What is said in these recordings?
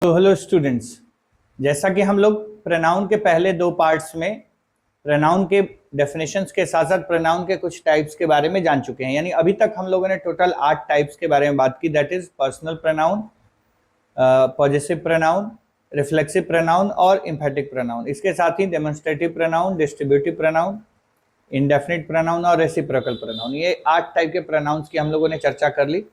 तो hello students, जैसा कि हम लोग प्रोनाउन के पहले दो पार्ट्स में प्रोनाउन के डेफिनेशंस के साथ साथ प्रोनाउन के कुछ टाइप्स के बारे में जान चुके हैं। यानी अभी तक हम लोगों ने टोटल 8 टाइप्स के बारे में बात की, that is personal pronoun, possessive pronoun, reflexive pronoun और एम्फेटिक प्रोनाउन। इसके साथ ही demonstrative pronoun, distributive pronoun, indefinite pronoun और रेसिप्रोकल प्रोनाउन। ये 8 टाइप के प्रोनाउंस की हम लोगों ने चर्चा कर ली।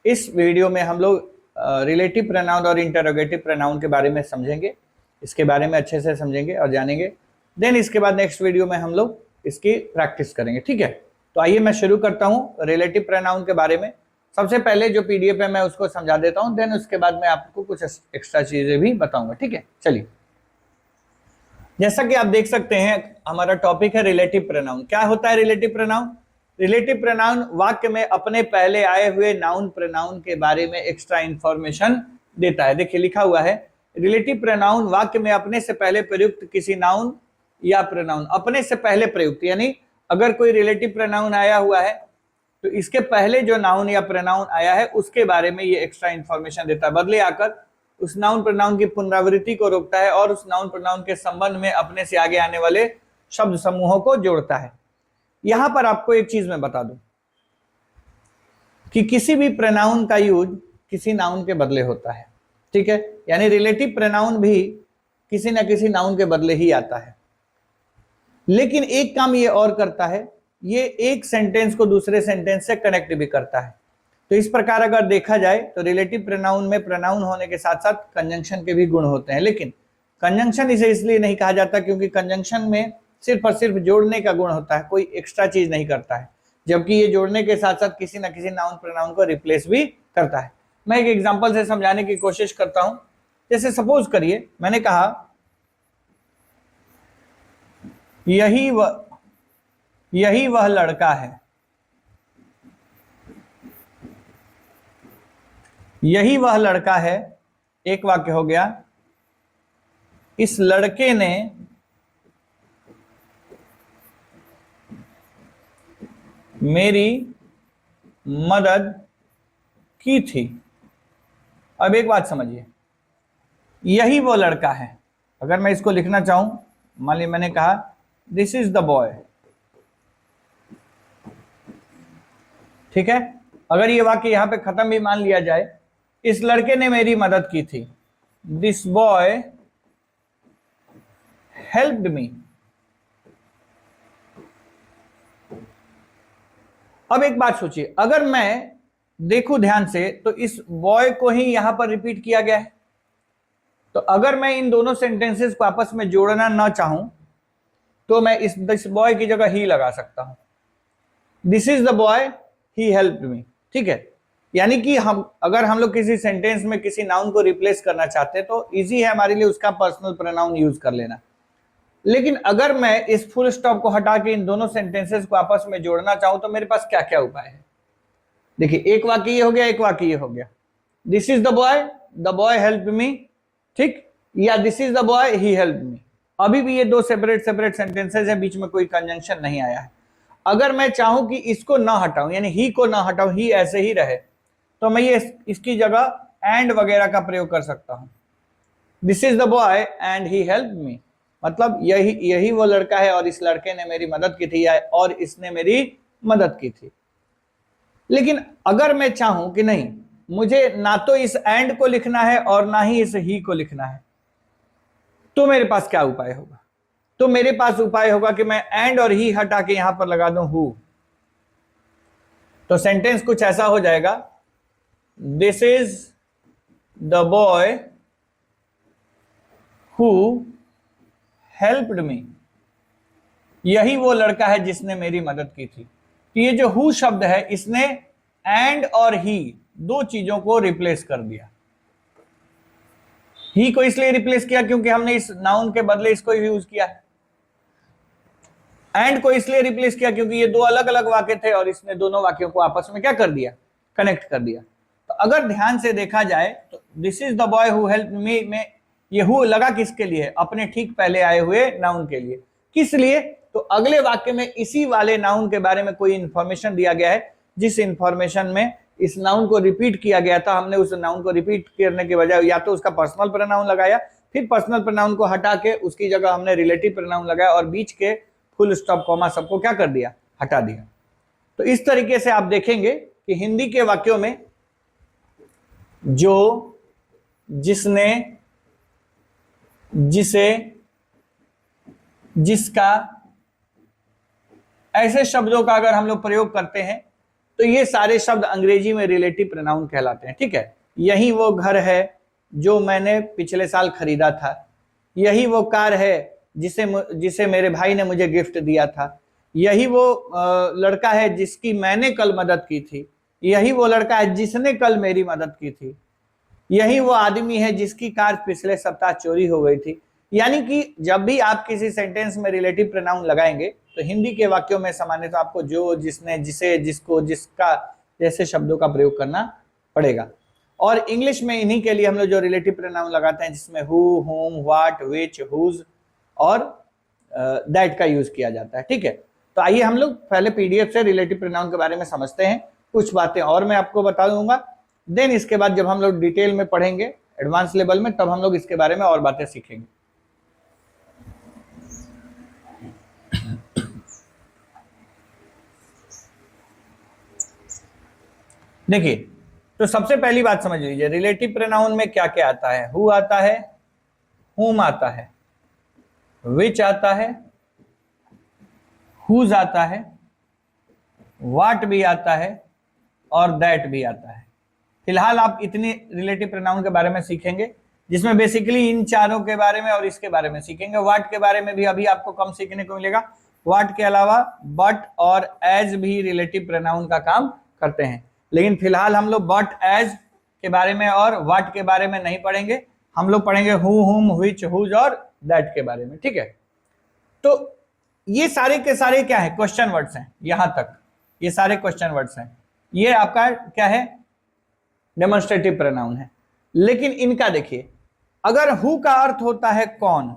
इस वीडियो में हम लोग रिलेटिव प्रोनाउन और इंटरोगेटिव प्रोनाउन के बारे में समझेंगे, इसके बारे में अच्छे से समझेंगे और जानेंगे। देन इसके बाद नेक्स्ट वीडियो में हम लोग इसकी प्रैक्टिस करेंगे, ठीक है। तो आइए मैं शुरू करता हूँ रिलेटिव प्रोनाउन के बारे में। सबसे पहले जो पीडीएफ है मैं उसको समझा देता हूँ, देन उसके बाद मैं आपको कुछ एक्स्ट्रा चीजें भी बताऊंगा, ठीक है। चलिए, जैसा कि आप देख सकते हैं हमारा टॉपिक है रिलेटिव प्रोनाउन। क्या होता है रिलेटिव प्रोनाउन? रिलेटिव प्रोनाउन वाक्य में अपने पहले आए हुए नाउन प्रोनाउन के बारे में एक्स्ट्रा इंफॉर्मेशन देता है। देखिए लिखा हुआ है, रिलेटिव प्रोनाउन वाक्य में अपने से पहले प्रयुक्त किसी नाउन या प्रोनाउन। अपने से पहले प्रयुक्त यानी अगर कोई रिलेटिव प्रोनाउन आया हुआ है तो इसके पहले जो नाउन या प्रोनाउन आया है उसके बारे में ये एक्स्ट्रा इंफॉर्मेशन देता है। बदले आकर उस नाउन प्रोनाउन की पुनरावृत्ति को रोकता है और उस नाउन प्रोनाउन के संबंध में अपने से आगे आने वाले शब्द समूहों को जोड़ता है। यहां पर आपको एक चीज मैं बता दूं कि किसी भी प्रोनाउन का यूज किसी नाउन के बदले होता है, ठीक है। यानी रिलेटिव प्रोनाउन भी किसी न किसी नाउन के बदले ही आता है। लेकिन एक काम ये और करता है, ये एक सेंटेंस को दूसरे सेंटेंस से कनेक्ट भी करता है। तो इस प्रकार अगर देखा जाए तो रिलेटिव प्रोनाउन में प्रोनाउन होने के साथ साथ कंजंक्शन के भी गुण होते हैं। लेकिन कंजंक्शन इसे इसलिए नहीं कहा जाता क्योंकि कंजंक्शन में सिर्फ और सिर्फ जोड़ने का गुण होता है, कोई एक्स्ट्रा चीज नहीं करता है, जबकि ये जोड़ने के साथ साथ किसी न किसी नाउन प्रोनाउन को रिप्लेस भी करता है। मैं एक एग्जांपल से समझाने की कोशिश करता हूं। जैसे सपोज करिए मैंने कहा यही वह लड़का है, यही वह लड़का है, एक वाक्य हो गया। इस लड़के ने मेरी मदद की थी। अब एक बात समझिए, यही वो लड़का है। अगर मैं इसको लिखना चाहूं, मान लीजिए मैंने कहा दिस इज द बॉय, ठीक है। अगर ये वाक्य यहां पे खत्म भी मान लिया जाए, इस लड़के ने मेरी मदद की थी, दिस बॉय हेल्प्ड मी। अब एक बात सोचिए, अगर मैं देखूं ध्यान से तो इस बॉय को ही यहां पर रिपीट किया गया है। तो अगर मैं इन दोनों सेंटेंसेस को आपस में जोड़ना ना चाहूं तो मैं इस दिस बॉय की जगह ही लगा सकता हूं, this is the boy he helped me, ठीक है। यानी कि अगर हम लोग किसी सेंटेंस में किसी नाउन को रिप्लेस करना चाहते हैं तो इजी है हमारे लिए उसका पर्सनल प्रोनाउन यूज कर लेना। लेकिन अगर मैं इस फुल स्टॉप को हटा के इन दोनों सेंटेंसेस को आपस में जोड़ना चाहूं तो मेरे पास क्या क्या उपाय है। देखिए, एक वाक्य ये हो गया, एक वाक्य ये हो गया, this is the boy help me, ठीक, या this is the boy he help me. अभी भी ये दो सेपरेट सेंटेंसेस हैं, बीच में कोई कंजंक्शन नहीं आया है। अगर मैं चाहूं कि इसको ना हटाऊं, यानी ही को ना हटाऊं, ही ऐसे ही रहे, तो मैं ये इसकी जगह एंड वगैरह का प्रयोग कर सकता हूं। This is the boy and he help me, मतलब यही वो लड़का है और इस लड़के ने मेरी मदद की थी, और इसने मेरी मदद की थी। लेकिन अगर मैं चाहूं कि नहीं, मुझे ना तो इस एंड को लिखना है और ना ही इस ही को लिखना है, तो मेरे पास क्या उपाय होगा? तो मेरे पास उपाय होगा कि मैं एंड और ही हटा के यहां पर लगा दूं हु। तो सेंटेंस कुछ ऐसा हो जाएगा, this is the boy who helped me, यही वो लड़का है जिसने मेरी मदद की थी। तो ये जो हु शब्द है इसने एंड और ही दो चीजों को रिप्लेस कर दिया। ही को इसलिए रिप्लेस किया क्योंकि हमने इस नाउन के बदले इसको यूज किया है। एंड को इसलिए रिप्लेस किया क्योंकि ये दो अलग अलग वाक्य थे और इसने दोनों वाक्यों को आपस में क्या कर दिया, कनेक्ट कर दिया। तो अगर ध्यान से देखा जाए तो this is the boy who helped me में ये हु लगा किसके लिए? अपने ठीक पहले आए हुए नाउन के लिए। किस लिए? तो अगले वाक्य में इसी वाले नाउन के बारे में कोई इंफॉर्मेशन दिया गया है जिस इंफॉर्मेशन में इस नाउन को रिपीट किया गया था, हमने उस नाउन को रिपीट करने के बजाय या तो उसका पर्सनल प्रोनाउन लगाया, फिर पर्सनल प्रोनाउन को हटा के उसकी जगह हमने रिलेटिव प्रोनाउन लगाया और बीच के फुल स्टॉप कॉमा सबको क्या कर दिया, हटा दिया। तो इस तरीके से आप देखेंगे कि हिंदी के वाक्यों में जो, जिसने, जिसे, जिसका, ऐसे शब्दों का अगर हम लोग प्रयोग करते हैं तो ये सारे शब्द अंग्रेजी में रिलेटिव प्रोनाउन कहलाते हैं। ठीक है, यही वो घर है जो मैंने पिछले साल खरीदा था, यही वो कार है जिसे मेरे भाई ने मुझे गिफ्ट दिया था, यही वो लड़का है जिसकी मैंने कल मदद की थी, यही वो लड़का है जिसने कल मेरी मदद की थी, यही वो आदमी है जिसकी कार पिछले सप्ताह चोरी हो गई थी। यानी कि जब भी आप किसी सेंटेंस में रिलेटिव प्रोनाउन लगाएंगे तो हिंदी के वाक्यों में सामान्यतः आपको जो, जिसने, जिसे, जिसको, जिसका जैसे शब्दों का प्रयोग करना पड़ेगा। और इंग्लिश में इन्हीं के लिए हम लोग जो रिलेटिव प्रोनाउन लगाते हैं जिसमें who, whom, what, which, whose और दैट का यूज किया जाता है। ठीक है, तो आइए हम लोग पहले पीडीएफ से रिलेटिव प्रोनाउन के बारे में समझते हैं, कुछ बातें और मैं आपको बता दूंगा। देन इसके बाद जब हम लोग डिटेल में पढ़ेंगे एडवांस लेवल में, तब हम लोग इसके बारे में और बातें सीखेंगे। देखिए, तो सबसे पहली बात समझ लीजिए, रिलेटिव प्रोनाउन में क्या क्या आता है। हु आता है, हुम आता है, विच आता है, हुज आता है, व्हाट भी आता है और दैट भी आता है। फिलहाल आप इतने रिलेटिव प्रोनाउन के बारे में सीखेंगे जिसमें बेसिकली इन चारों के बारे में और इसके बारे में सीखेंगे। व्हाट के बारे में भी अभी आपको कम सीखने को मिलेगा। व्हाट के अलावा बट और एज भी रिलेटिव प्रोनाउन का काम करते हैं, लेकिन फिलहाल हम लोग बट, एज के बारे में और व्हाट के बारे में नहीं पढ़ेंगे। हम लोग पढ़ेंगे हु, हुम, व्हिच, हुज और दैट के बारे में। ठीक है, तो ये सारे के सारे क्या है, क्वेश्चन वर्ड्स हैं। यहां तक ये सारे क्वेश्चन वर्ड्स हैं। ये आपका क्या है, डेमोन्स्ट्रेटिव प्रोनाउन है। लेकिन इनका देखिए, अगर हु का अर्थ होता है कौन,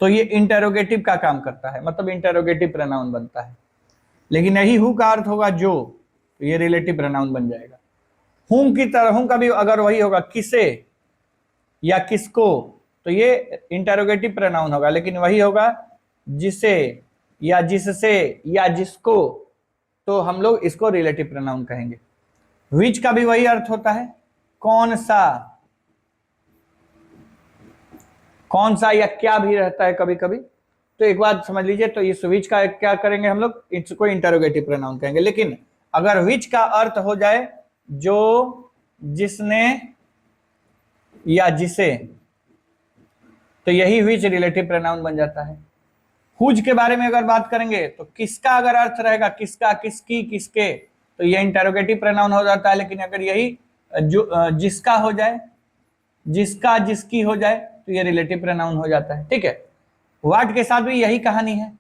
तो ये इंटेरोगेटिव का काम करता है, मतलब इंटेरोगेटिव प्रोनाउन बनता है। लेकिन यही हु का अर्थ होगा जो, तो ये रिलेटिव प्रोनाउन बन जाएगा। हुम की तरह, हुम का भी अगर वही होगा किसे या किसको, तो ये इंटेरोगेटिव प्रोनाउन होगा। लेकिन वही होगा जिसे या जिससे या जिसको, तो हम लोग इसको रिलेटिव प्रोनाउन कहेंगे। विच का भी वही अर्थ होता है, कौन सा, कौन सा या क्या भी रहता है कभी कभी। तो एक बात समझ लीजिए, तो इस विच का क्या करेंगे हम लोग, इसको इंटेरोगेटिव प्रोनाउन कहेंगे। लेकिन अगर विच का अर्थ हो जाए जो, जिसने या जिसे, तो यही विच रिलेटिव प्रोनाउन बन जाता है। हुज के बारे में अगर बात करेंगे तो किसका अगर अर्थ रहेगा, किसका, किसकी, किसके, तो ये इंटेरोगेटिव प्रोनाउन हो जाता है। लेकिन अगर यही जो जिसका हो जाए, जिसका, जिसकी हो जाए, तो ये रिलेटिव प्रोनाउन हो जाता है। ठीक है, व्हाट के साथ भी यही कहानी है।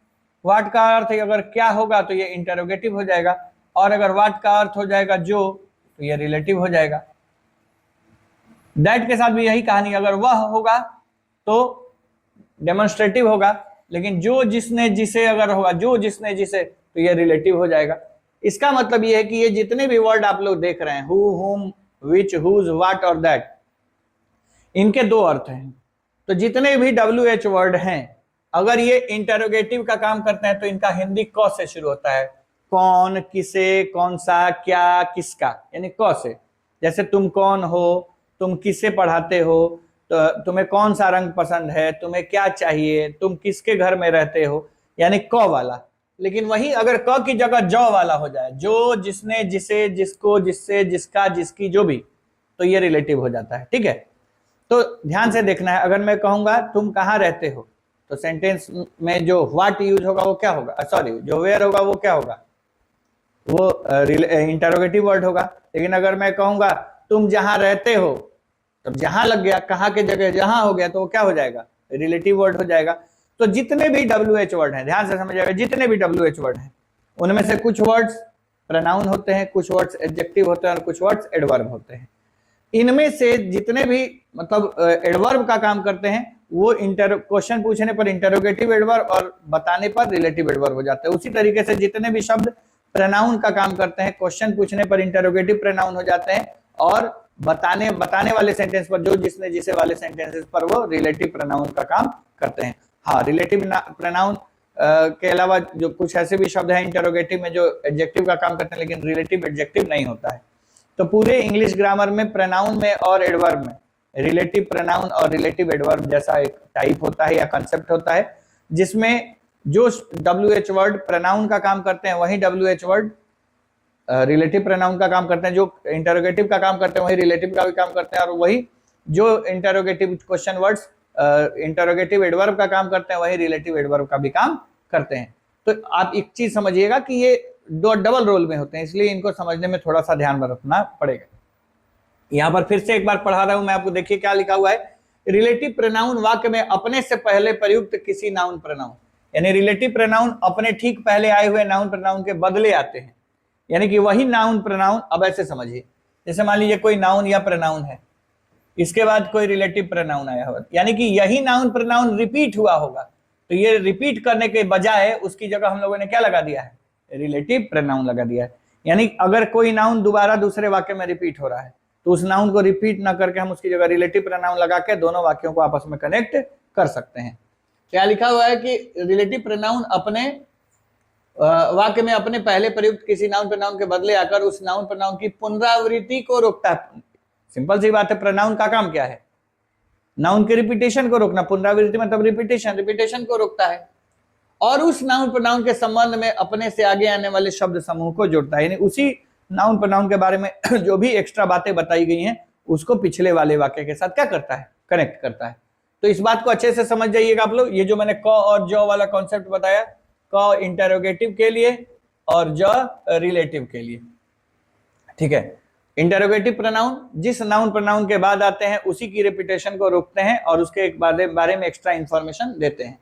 व्हाट का अर्थ अगर क्या होगा तो ये इंटेरोगेटिव हो जाएगा, और अगर व्हाट का अर्थ हो जाएगा जो, तो ये रिलेटिव हो जाएगा। दैट के साथ भी यही कहानी, अगर वह होगा तो डेमोन्स्ट्रेटिव होगा, लेकिन जो, जिसने, जिसे अगर होगा, जो, जिसने, जिसे, तो ये रिलेटिव हो जाएगा। इसका मतलब ये है कि ये जितने भी वर्ड आप लोग देख रहे हैं, हु, हुम, विच, हुज, व्हाट और दैट, इनके दो अर्थ हैं। तो जितने भी WH वर्ड हैं, अगर ये इंटेरोगेटिव का काम करते हैं तो इनका हिंदी क से शुरू होता है। कौन, किसे, कौन सा, क्या, किसका, यानी क से। जैसे तुम कौन हो, तुम किसे पढ़ाते हो, तो तुम्हें कौन सा रंग पसंद है, तुम्हें क्या चाहिए, तुम किसके घर में रहते हो, यानी क वाला। लेकिन वही अगर क की जगह जौ वाला हो जाए, जो, जिसने, जिसे, जिसको, जिससे, जिसका, जिसकी, जो भी, तो ये रिलेटिव हो जाता है। ठीक है, तो ध्यान से देखना है। अगर मैं कहूंगा तुम कहाँ रहते हो, तो सेंटेंस में जो व्हाट यूज होगा वो क्या होगा, सॉरी, जो वेयर होगा वो क्या होगा, वो इंटरोगेटिव वर्ड होगा। लेकिन अगर मैं कहूंगा तुम जहां रहते हो, तब जहां लग गया, कहाँ के जगह जहां हो गया, तो वो क्या हो जाएगा, रिलेटिव वर्ड हो जाएगा। तो जितने भी WH वर्ड हैं, ध्यान से समझिएगा, जितने भी WH वर्ड हैं उनमें से कुछ वर्ड्स प्रोनाउन होते हैं, कुछ वर्ड्स एडजेक्टिव होते हैं और कुछ वर्ड्स एडवर्ब होते हैं। इनमें से जितने भी मतलब एडवर्ब का काम करते हैं वो क्वेश्चन पूछने पर इंटरोगेटिव एडवर्ब और बताने पर रिलेटिव एडवर्ब हो जाते हैं। उसी तरीके से जितने भी शब्द प्रोनाउन का काम करते हैं, क्वेश्चन पूछने पर इंटरोगेटिव प्रोनाउन हो जाते हैं, और बताने वाले सेंटेंस पर जो जिसने जिसे वाले सेंटेंसेस पर वो रिलेटिव प्रोनाउन का काम करते हैं। हाँ, रिलेटिव प्रोनाउन के अलावा जो कुछ ऐसे भी शब्द हैं इंटरोगेटिव में जो एडजेक्टिव का काम करते हैं, लेकिन रिलेटिव एडजेक्टिव नहीं होता है। तो पूरे इंग्लिश ग्रामर में प्रोनाउन में और एडवर्ब में रिलेटिव प्रोनाउन और रिलेटिव एडवर्ब जैसा एक टाइप होता है या कंसेप्ट होता है, जिसमें जो WH वर्ड प्रोनाउन का काम करते हैं वही WH वर्ड रिलेटिव प्रोनाउन का काम करते हैं, जो इंटरोगेटिव का काम करते हैं वही रिलेटिव का भी काम करते हैं, और वही जो interrogative question words interrogative adverb का काम करते हैं वही रिलेटिव एडवर्ब का भी काम करते हैं। तो आप एक चीज समझिएगा कि ये दो डबल रोल में होते हैं, इसलिए इनको समझने में थोड़ा सा ध्यान रखना पड़ेगा। यहां पर फिर से एक बार पढ़ा रहा हूं मैं आपको, देखिए क्या लिखा हुआ है। रिलेटिव प्रोनाउन वाक्य में अपने से पहले प्रयुक्त किसी नाउन प्रोनाउन, यानी रिलेटिव प्रोनाउन अपने ठीक पहले आए हुए नाउन प्रोनाउन के बदले आते हैं, यानी कि वही नाउन प्रोनाउन। अब ऐसे समझिए, जैसे मान लीजिए कोई नाउन या प्रोनाउन है, इसके बाद कोई रिलेटिव प्रोनाउन आया होगा, यानी कि यही नाउन प्रोनाउन रिपीट हुआ होगा, तो ये रिपीट करने के बजाय उसकी जगह हम लोगों ने क्या लगा दिया है, रिलेटिव प्रोनाउन लगा दिया है। यानी अगर कोई नाउन दोबारा दूसरे वाक्य में रिपीट हो रहा है तो उस नाउन को रिपीट ना करके हम उसकी जगह रिलेटिव प्रोनाउन लगा के दोनों वाक्यों को आपस में कनेक्ट कर सकते हैं। क्या लिखा हुआ है कि रिलेटिव प्रोनाउन अपने वाक्य में अपने पहले प्रयुक्त किसी नाउन प्रोनाउन के बदले आकर उस नाउन प्रोनाउन की पुनरावृत्ति को रोकता है। सिंपल सी बात है, प्रोनाउन का काम क्या है, नाउन के रिपीटेशन को रोकना। पुनरावृत्ति मतलब रिपीटेशन को रोकता है, और उस नाउन प्रोनाउन के संबंध में अपने से आगे आने वाले शब्द समूह को जोड़ता है, यानी उसी नाउन प्रोनाउन के बारे में जो भी एक्स्ट्रा बातें बताई गई हैं उसको पिछले वाले वाक्य के साथ क्या करता है, कनेक्ट करता है। तो इस बात को अच्छे से समझ जाइएगा आप लोग। ये जो मैंने क और ज वाला कॉन्सेप्ट बताया, क इंटरोगेटिव के लिए और ज रिलेटिव के लिए, ठीक है। इंटरोगेटिव प्रोनाउन जिस नाउन प्रोनाउन के बाद आते हैं उसी की रिपीटेशन को रोकते हैं और उसके एक बारे में एक्स्ट्रा इंफॉर्मेशन देते हैं।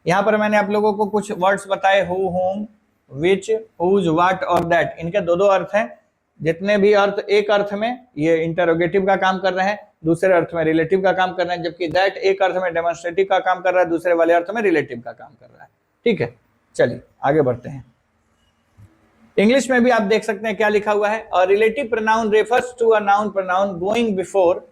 यहाँ पर मैंने आप लोगों को कुछ वर्ड्स बताए, who, whom, which, whose, what और दैट। इनके दो अर्थ हैं। जितने भी अर्थ, एक अर्थ में ये इंटरोगेटिव का काम कर रहे हैं, दूसरे अर्थ में रिलेटिव का काम कर रहे हैं, जबकि दैट एक अर्थ में डेमोन्स्ट्रेटिव का काम कर रहा है, दूसरे वाले अर्थ में रिलेटिव का काम कर रहा है। ठीक है, चलिए आगे बढ़ते हैं। इंग्लिश में भी आप देख सकते हैं क्या लिखा हुआ है, a relative pronoun refers to a noun pronoun going before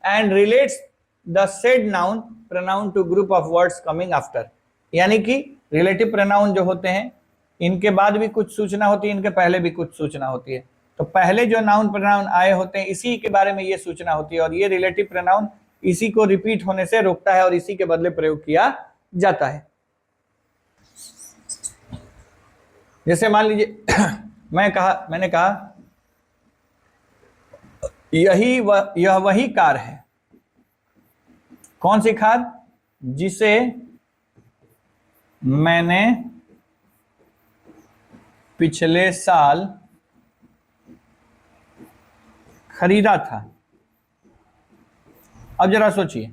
and relates the said noun pronoun to group of words coming after. यानी कि रिलेटिव प्रोनाउन जो होते हैं इनके बाद भी कुछ सूचना होती है, इनके पहले भी कुछ सूचना होती है। तो पहले जो नाउन प्रोनाउन आए होते हैं इसी के बारे में ये सूचना होती है, और ये रिलेटिव प्रोनाउन इसी को रिपीट होने से रोकता है और इसी के बदले प्रयोग किया जाता है। जैसे मान लीजिए मैंने कहा यह वही कार है। कौन सी कार? जिसे मैंने पिछले साल खरीदा था। अब जरा सोचिए,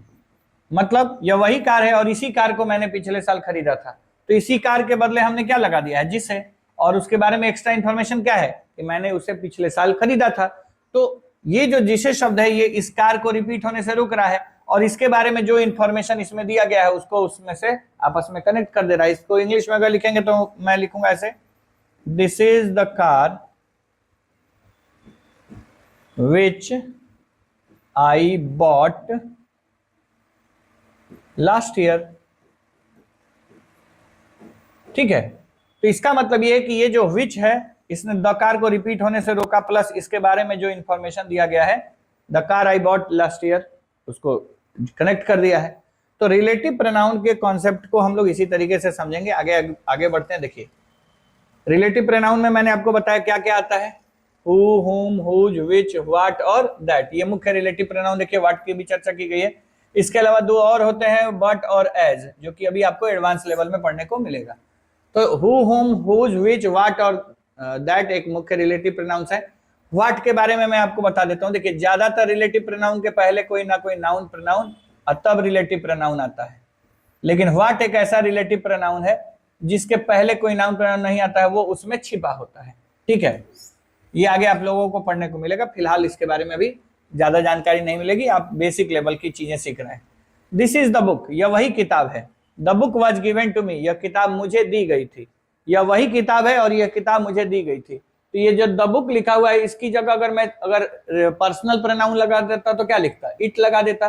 मतलब यह वही कार है और इसी कार को मैंने पिछले साल खरीदा था, तो इसी कार के बदले हमने क्या लगा दिया है, जिसे, और उसके बारे में एक्स्ट्रा इंफॉर्मेशन क्या है कि मैंने उसे पिछले साल खरीदा था। तो ये जो जिसे शब्द है ये इस कार को रिपीट होने से रुक रहा है, और इसके बारे में जो इंफॉर्मेशन इसमें दिया गया है उसको उसमें से आपस में कनेक्ट कर दे रहा है। इसको इंग्लिश में अगर लिखेंगे तो मैं लिखूंगा ऐसे, this is the car which I bought last year। ठीक है, तो इसका मतलब ये है कि ये जो which है इसने द कार को रिपीट होने से रोका, प्लस इसके बारे में जो इंफॉर्मेशन दिया गया है the car I bought last year उसको कनेक्ट कर दिया है। तो रिलेटिव प्रोनाउन के कॉन्सेप्ट को हम लोग इसी तरीके से समझेंगे। आगे बढ़ते हैं। देखिए रिलेटिव प्रोनाउन में मैंने आपको बताया क्या क्या आता है, हु, हुम, हुज, विच, व्हाट और दैट। ये मुख्य रिलेटिव प्रोनाउन। देखिए व्हाट की भी चर्चा की गई है। इसके अलावा दो और होते हैं, बट और एज, जो कि अभी आपको एडवांस लेवल में पढ़ने को मिलेगा। तो हु, हुम, हुज, विच, व्हाट और दैट एक मुख्य रिलेटिव प्रोनाउंस है। व्हाट के बारे में मैं आपको बता देता हूं। देखिए ज्यादातर रिलेटिव प्रोनाउन के पहले कोई ना कोई नाउन प्रोनाउन और तब रिलेटिव प्रोनाउन आता है, लेकिन व्हाट एक ऐसा रिलेटिव प्रोनाउन है जिसके पहले कोई नाउन प्रोनाउन नहीं आता है, वो उसमें छिपा होता है। ठीक है, ये आगे आप लोगों को पढ़ने को मिलेगा। फिलहाल इसके बारे में अभी ज्यादा जानकारी नहीं मिलेगी, आप बेसिक लेवल की चीजें सीख रहे हैं। दिस इज द बुक, यह वही किताब है। The book was given to me, यह किताब मुझे दी गई थी। यह वही किताब है और यह किताब मुझे दी गई थी। तो ये जो द बुक लिखा हुआ है, इसकी जगह अगर पर्सनल प्रोनाउन लगा देता तो क्या लिखता, इट लगा देता।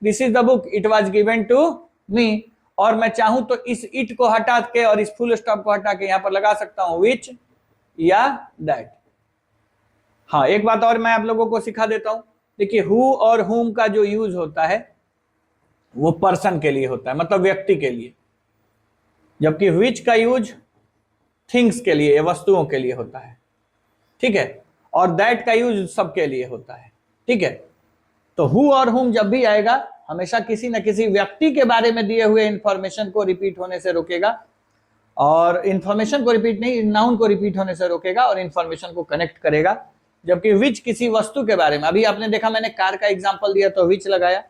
This is the book, it was given to me, और मैं चाहूं तो इस इट को हटा के और इस फुल स्टॉप को हटा के यहां पर लगा सकता हूं विच या दैट। हाँ, एक बात और मैं आप लोगों को सिखा देता हूं। देखिए, हु और हुम का जो यूज होता है वो पर्सन के लिए होता है, मतलब व्यक्ति के लिए, जबकि विच का यूज थिंग्स के लिए, वस्तुओं के लिए होता है, ठीक है। और दैट का यूज सबके लिए होता है, ठीक है। तो हु और हुम जब भी आएगा हमेशा किसी न किसी व्यक्ति के बारे में दिए हुए इंफॉर्मेशन को रिपीट होने से रोकेगा, और इंफॉर्मेशन को रिपीट नहीं, नाउन को रिपीट होने से रोकेगा और इंफॉर्मेशन को कनेक्ट करेगा। जबकि विच किसी वस्तु के बारे में, अभी आपने देखा मैंने कार का एग्जांपल दिया तो विच लगाया,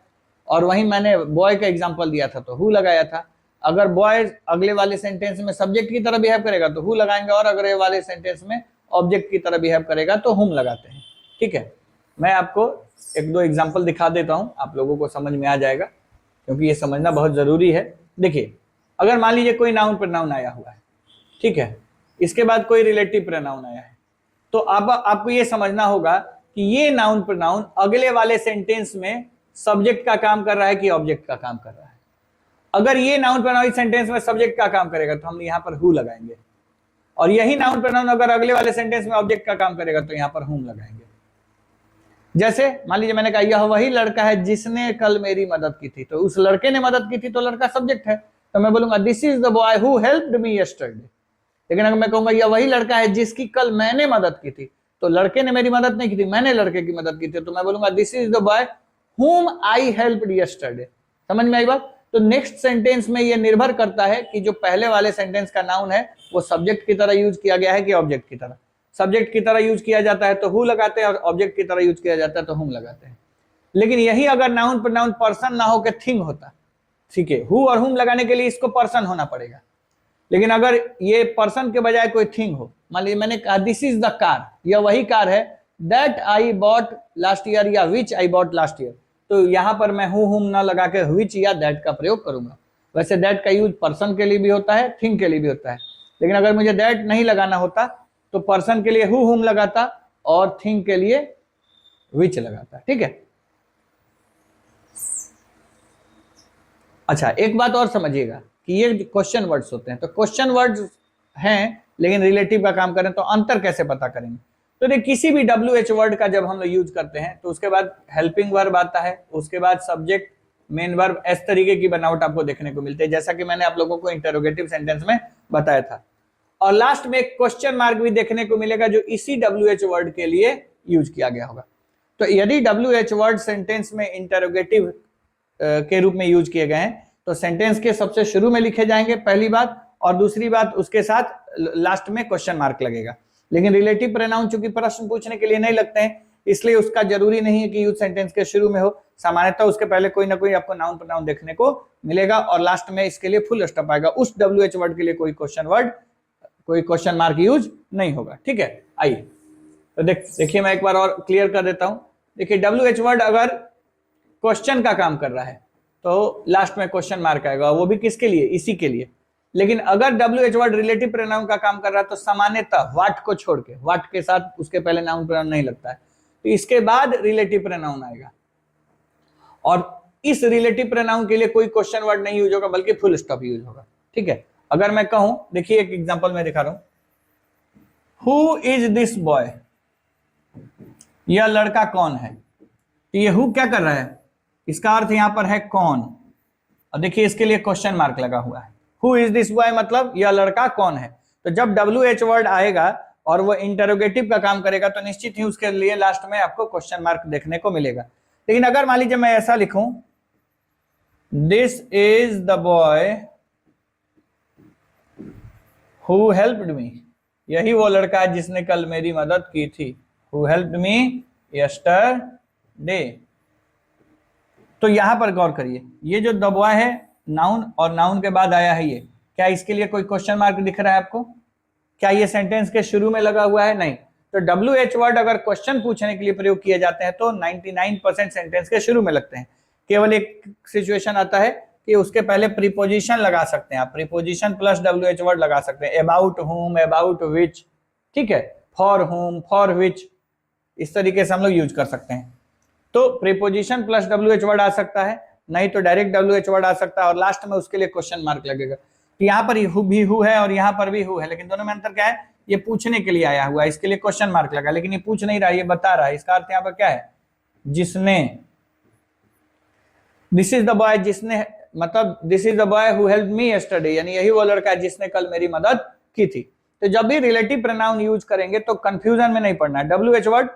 और वहीं मैंने बॉय का एग्जांपल दिया था तो हु लगाया था। अगर बॉय अगले वाले सेंटेंस में सब्जेक्ट की तरह बिहेव करेगा तो हु लगाएंगे, और अगले वाले सेंटेंस में ऑब्जेक्ट की तरह बिहेव करेगा तो हुम लगाते हैं, ठीक है। मैं आपको एक दो एग्जांपल दिखा देता हूं, आप लोगों को समझ में आ जाएगा, क्योंकि ये समझना बहुत जरूरी है। देखिए, अगर मान लीजिए कोई नाउन प्रोनाउन आया हुआ है, ठीक है, इसके बाद कोई रिलेटिव प्रोनाउन आया है, तो अब आपको ये समझना होगा कि ये नाउन प्रोनाउन अगले वाले सेंटेंस में सब्जेक्ट का काम कर रहा है कि ऑब्जेक्ट का काम कर रहा है। अगर ये नाउन प्रोनाउन इस सेंटेंस में सब्जेक्ट का काम करेगा तो हम यहां पर हु लगाएंगे, और यही नाउन प्रोनाउन अगर अगले वाले सेंटेंस में ऑब्जेक्ट का काम करेगा तो यहां पर हुम लगाएंगे। जैसे मान लीजिए मैंने कहा यह वही लड़का है जिसने कल मेरी मदद की थी, तो उस लड़के ने मदद की थी तो लड़का सब्जेक्ट है, तो मैं बोलूंगा this is the boy who helped me yesterday. लेकिन अगर मैं कहूंगा यह वही लड़का है जिसकी कल मैंने मदद की थी, तो लड़के ने मेरी मदद नहीं की थी, मैंने लड़के की मदद की थी, तो मैं बोलूंगा दिस इज द बॉय हुम आई हेल्प्ड यस्टरडे। समझ में आई बात? तो नेक्स्ट सेंटेंस में यह निर्भर करता है कि जो पहले वाले सेंटेंस का नाउन है वो सब्जेक्ट की तरह यूज किया गया है कि ऑब्जेक्ट की तरह। सब्जेक्ट की तरह यूज किया जाता है तो हु लगाते हैं, और ऑब्जेक्ट की तरह यूज किया जाता है तो हुम लगाते हैं। लेकिन यही अगर नाउन प्रोनाउन पर्सन ना हो के थिंग होता, ठीक है, हु और हुम लगाने के लिए इसको पर्सन होना पड़ेगा। लेकिन अगर ये पर्सन के बजाय कोई थिंग हो, मान लीजिए मैंने कहा दिस इज द कार, यह वही कार है that I bought last year या विच आई बॉट लास्ट ईयर, तो यहां पर मैं हु हुम ना लगा के विच या दैट का प्रयोग करूंगा। वैसे दैट का यूज पर्सन के लिए भी होता है, थिंग के लिए भी होता है, लेकिन अगर मुझे दैट नहीं लगाना होता तो पर्सन के लिए हु हुम लगाता और थिंग के लिए विच लगाता, ठीक है। अच्छा, एक बात और समझिएगा कि ये क्वेश्चन वर्ड्स होते हैं, तो क्वेश्चन वर्ड्स हैं लेकिन रिलेटिव का काम करें तो अंतर कैसे पता करेंगे? तो देखिए, किसी भी WH वर्ड का जब हम लोग यूज करते हैं तो उसके बाद हेल्पिंग वर्ब आता है, उसके बाद सब्जेक्ट, मेन वर्ब, इस तरीके की बनावट आपको देखने को मिलती है, जैसा कि मैंने आप लोगों को इंटरोगेटिव सेंटेंस में बताया था। और लास्ट में एक क्वेश्चन मार्क भी देखने को मिलेगा जो इसी WH वर्ड के लिए यूज किया गया होगा। तो यदि WH वर्ड सेंटेंस में इंटरोगेटिव के रूप में यूज किए गए हैं तो सेंटेंस के सबसे शुरू में लिखे जाएंगे, पहली बात, और दूसरी बात उसके साथ लास्ट में क्वेश्चन मार्क लगेगा। लेकिन रिलेटिव प्रोनाउन चूंकि प्रश्न पूछने के लिए नहीं लगते हैं, इसलिए उसका जरूरी नहीं है कि यूज सेंटेंस के शुरू में हो, सामान्यतः उसके पहले कोई ना कोई आपको नाउन प्रोनाउन देखने को मिलेगा, और लास्ट में इसके लिए फुल स्टॉप आएगा। उस WH वर्ड के लिए कोई क्वेश्चन मार्क यूज नहीं होगा, ठीक है। आइए तो देखिए मैं एक बार और क्लियर कर देता हूं। देखिए, WH वर्ड अगर क्वेश्चन का काम कर रहा है तो लास्ट में क्वेश्चन मार्क आएगा, वो भी किसके लिए? इसी के लिए। लेकिन अगर WH वर्ड रिलेटिव प्रोनाउन का काम कर रहा है तो सामान्यतः व्हाट को छोड़ के, व्हाट के साथ उसके पहले नाउन प्रोनाउन नहीं लगता है, तो इसके बाद रिलेटिव प्रोनाउन आएगा, और इस रिलेटिव प्रोनाउन के लिए कोई क्वेश्चन वर्ड नहीं यूज होगा बल्कि फुल स्टॉप यूज होगा, ठीक है। अगर मैं कहूं, देखिए एक एग्जांपल मैं दिखा रहा हूं, हु इज दिस बॉय, यह लड़का कौन है। तो ये हु क्या कर रहा है, इसका अर्थ यहां पर है कौन, और देखिए इसके लिए क्वेश्चन मार्क लगा हुआ है। हु इज दिस बॉय मतलब यह लड़का कौन है। तो जब WH वर्ड आएगा और वो इंटरोगेटिव का काम करेगा तो निश्चित ही उसके लिए लास्ट में आपको क्वेश्चन मार्क देखने को मिलेगा। लेकिन अगर मान लीजिए मैं ऐसा लिखूं, this is the boy who helped me, यही वो लड़का है जिसने कल मेरी मदद की थी, हु हेल्प्ड मी यस्टरडे। तो यहां पर गौर करिए, ये जो द बॉय है नाउन, और नाउन के बाद आया है ये, क्या इसके लिए कोई क्वेश्चन मार्क दिख रहा है आपको? क्या ये सेंटेंस के शुरू में लगा हुआ है? नहीं। तो WH वर्ड अगर क्वेश्चन पूछने के लिए प्रयोग किए जाते हैं तो 99% सेंटेंस के शुरू में लगते हैं। केवल एक सिचुएशन आता है कि उसके पहले प्रीपोजिशन लगा सकते हैं आप, प्रीपोजिशन प्लस WH वर्ड लगा सकते हैं, अबाउट होम, अबाउट विच, ठीक है, फॉर होम, फॉर विच, इस तरीके से हम लोग यूज कर सकते हैं। तो प्रीपोजिशन प्लस WH वर्ड आ सकता है, नहीं तो डायरेक्ट WH वर्ड आ सकता है, और लास्ट में उसके लिए क्वेश्चन मार्क लगेगा। तो यहाँ पर भी हु है और यहाँ पर भी हु है, लेकिन दोनों में अंतर क्या है, ये पूछने के लिए आया हुआ है, इसके लिए क्वेश्चन मार्क लगा, लेकिन ये पूछ नहीं रहा है, ये बता रहा है। इसका अर्थ यहाँ पर क्या है, जिसने, दिस इज द बॉय, जिसने, मतलब this is the boy who help me yesterday, यानी यही वो लड़का है जिसने कल मेरी मदद की थी। तो जब भी रिलेटिव प्रोनाउन यूज करेंगे तो कंफ्यूजन में नहीं पड़ना है। WH वर्ड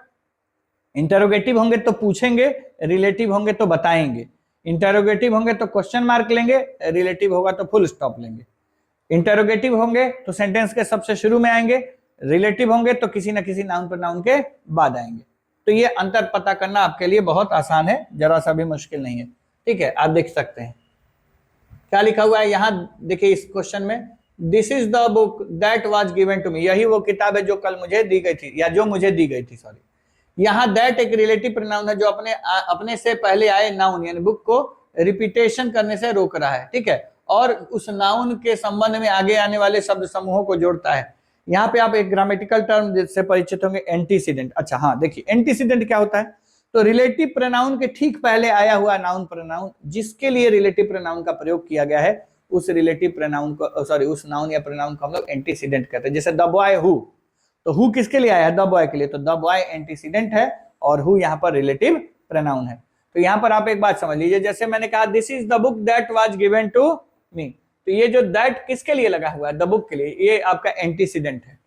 इंटरोगेटिव होंगे तो पूछेंगे, रिलेटिव होंगे तो बताएंगे, इंटरोगेटिव होंगे तो क्वेश्चन मार्क लेंगे, रिलेटिव होगा तो फुल स्टॉप लेंगे। इंटरोगेटिव होंगे तो सेंटेंस के सबसे शुरू में आएंगे, रिलेटिव होंगे तो किसी न किसी नाउन प्रोनाउन के बाद आएंगे। तो ये अंतर पता करना आपके लिए बहुत आसान है, जरा सा भी मुश्किल नहीं है, ठीक है। आप देख सकते हैं क्या लिखा हुआ है यहाँ, देखिए इस क्वेश्चन में, this is the book that was given to me, यही वो किताब है जो कल मुझे दी गई थी, या जो मुझे दी गई थी, सॉरी। यहाँ दैट एक रिलेटिव प्रोनाउन है जो अपने से पहले आए नाउन यानी बुक को रिपीटेशन करने से रोक रहा है, ठीक है, और उस नाउन के संबंध में आगे आने वाले शब्द समूहों को जोड़ता है। यहाँ पे आप एक ग्रामेटिकल टर्म से परिचित होंगे, एंटीसीडेंट। अच्छा हाँ, देखिए एंटीसीडेंट क्या होता है, तो रिलेटिव प्रोनाउन के ठीक पहले आया हुआ नाउन प्रोनाउन जिसके लिए रिलेटिव प्रोनाउन का प्रयोग किया गया है, उस रिलेटिव प्रोनाउन को, सॉरी, उस नाउन या प्रोनाउन को हम लोग एंटीसीडेंट कहते हैं। जैसे द बॉय हु, तो हु किसके लिए आया है, द बॉय के लिए, तो द बॉय एंटीसीडेंट है और हु यहाँ पर रिलेटिव प्रोनाउन है। तो यहाँ पर आप एक बात समझ लीजिए, जैसे मैंने कहा this is the book that was given to me, तो ये जो दैट किसके लिए लगा हुआ है, द बुक के लिए, ये आपका एंटीसीडेंट है,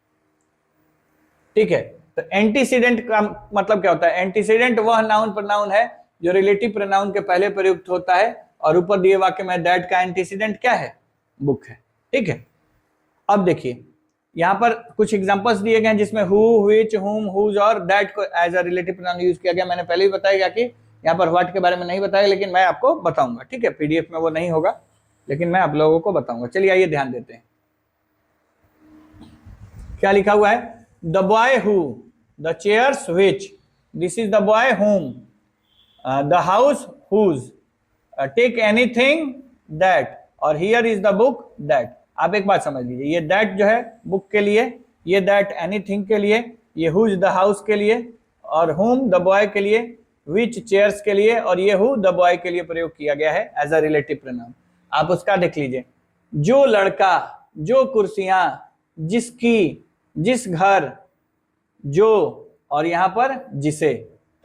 ठीक है। तो एंटीसीडेंट का मतलब क्या होता है, एंटीसीडेंट वह नाउन प्रोनाउन है जो रिलेटिव प्रोनाउन के पहले प्रयुक्त होता है, और ऊपर दिए वाक्य में दैट का एंटीसीडेंट क्या है, बुक है, ठीक है। अब देखिए यहाँ पर कुछ एग्जांपल्स दिए गए हैं जिसमें हु, व्हिच, हुम, हुज और दैट को as a relative pronoun use किया गया। मैंने पहले ही बताया कि यहाँ पर व्हाट के बारे में नहीं बताया, लेकिन मैं आपको बताऊंगा, ठीक है। पीडीएफ में वो नहीं होगा, लेकिन मैं आप लोगों को बताऊंगा। चलिए आइए ध्यान देते हैं क्या लिखा हुआ है, the boy who, the chairs which, this is the boy whom, the house whose, take anything that, और here is the book that. आप एक बात समझ लीजिए, ये दैट जो है बुक के लिए, ये दैट एनीथिंग के लिए, ये हुज द हाउस के लिए, और हुम द बॉय के लिए, विच चेयर्स के लिए, और ये हु द बॉय के लिए प्रयोग किया गया है एज अ रिलेटिव प्रोनाउन। आप उसका देख लीजिए, जो लड़का, जो कुर्सियां, जिसकी, जिस घर, जो, और यहां पर जिसे,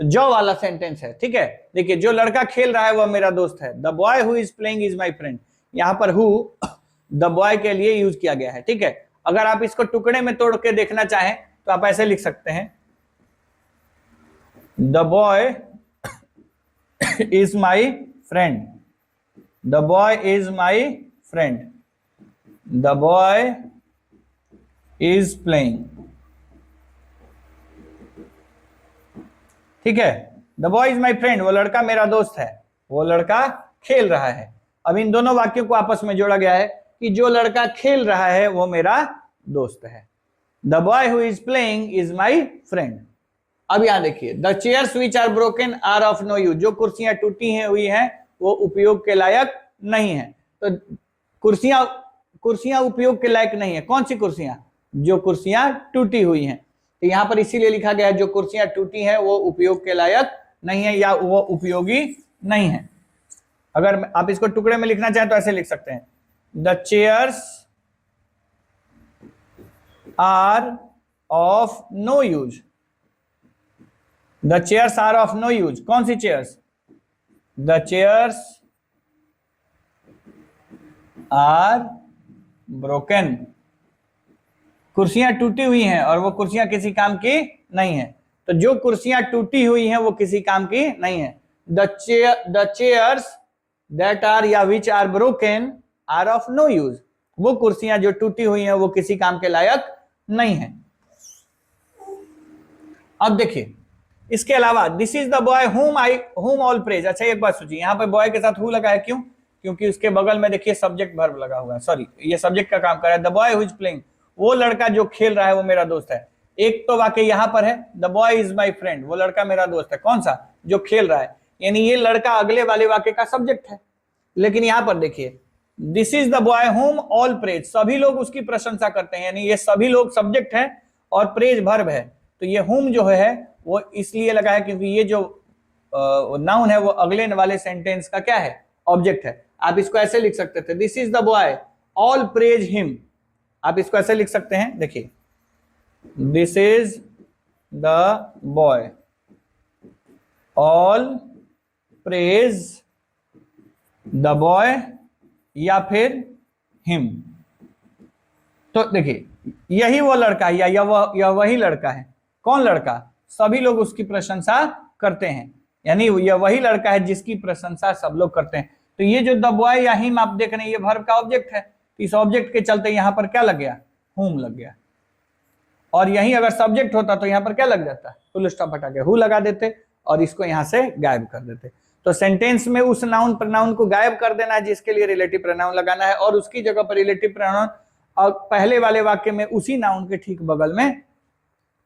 तो जो वाला सेंटेंस है, ठीक है। देखिए जो लड़का खेल रहा है वह मेरा दोस्त है, the boy who is playing is my friend, यहां पर हु द बॉय के लिए यूज किया गया है, ठीक है। अगर आप इसको टुकड़े में तोड़ के देखना चाहें तो आप ऐसे लिख सकते हैं, the boy is my friend, the boy is my friend, the boy is playing, ठीक है। The boy is my friend, वो लड़का मेरा दोस्त है, वो लड़का खेल रहा है। अब इन दोनों वाक्यों को आपस में जोड़ा गया है कि जो लड़का खेल रहा है वो मेरा दोस्त है, the boy who is playing is my friend. अब यहां देखिए, the chairs which are broken are of no use, जो कुर्सियां टूटी हुई हैं वो उपयोग के लायक नहीं है। तो कुर्सियां उपयोग के लायक नहीं है, कौन सी कुर्सियां, जो कुर्सियां टूटी हुई हैं। तो यहां पर इसीलिए लिखा गया है जो कुर्सियां टूटी हैं वो उपयोग के लायक नहीं है, या वो उपयोगी नहीं है। अगर आप इसको टुकड़े में लिखना चाहें तो ऐसे लिख सकते हैं, the chairs are of no use, the chairs are of no use, कौन सी chairs, the chairs are broken, कुर्सियां टूटी हुई हैं और वो कुर्सियां किसी काम की नहीं है। तो जो कुर्सियां टूटी हुई हैं वो किसी काम की नहीं है। द चेयर्स दैट आर या which are broken are of no use, वो कुर्सियां जो टूटी हुई हैं वो किसी काम के लायक नहीं है। अब देखिए इसके अलावा, दिस इज द बॉय हुम ऑल प्रेज। अच्छा एक बात सोचिए, यहाँ पे बॉय के साथ हु लगा है, क्यों, क्योंकि उसके बगल में देखिए सब्जेक्ट वर्ब लगा हुआ है, सॉरी ये सब्जेक्ट का काम कर रहा है। The boy who is playing, वो लड़का जो खेल रहा है वो मेरा दोस्त है। एक तो वाक्य यहां पर है, the boy is my friend, वो लड़का मेरा दोस्त है, कौन सा, जो खेल रहा है, यानी ये लड़का अगले वाले वाक्य का सब्जेक्ट है। लेकिन यहां पर देखिए, this is the boy home all praise, सभी लोग उसकी प्रशंसा करते हैं, यानी ये सभी लोग सब्जेक्ट है और प्रेज वर्ब है। तो ये होम जो है वो इसलिए लगा है क्योंकि ये जो नाउन है वो अगले वाले सेंटेंस का क्या है, ऑब्जेक्ट है। आप इसको ऐसे लिख सकते थे, this is the boy all praise him, आप इसको ऐसे लिख सकते हैं, देखिए this is the boy all praise the boy या फिर हिम। तो देखिए यही वो लड़का है या वही लड़का है। कौन लड़का? सभी लोग उसकी प्रशंसा करते हैं, यानी यह वही लड़का है जिसकी प्रशंसा सब लोग करते हैं। तो ये जो द बॉय या हिम आप देख रहे हैं, ये वर्ब का ऑब्जेक्ट है। इस ऑब्जेक्ट के चलते यहां पर क्या लग गया, होम लग गया। और यही अगर सब्जेक्ट होता तो यहां पर क्या लग जाता, फुल स्टॉप हटा के हु लगा देते और इसको यहां से गायब कर देते। तो सेंटेंस में उस नाउन प्रोनाउन को गायब कर देना है जिसके लिए रिलेटिव प्रोनाउन लगाना है, और उसकी जगह पर रिलेटिव प्रोनाउन और पहले वाले वाक्य में उसी नाउन के ठीक बगल में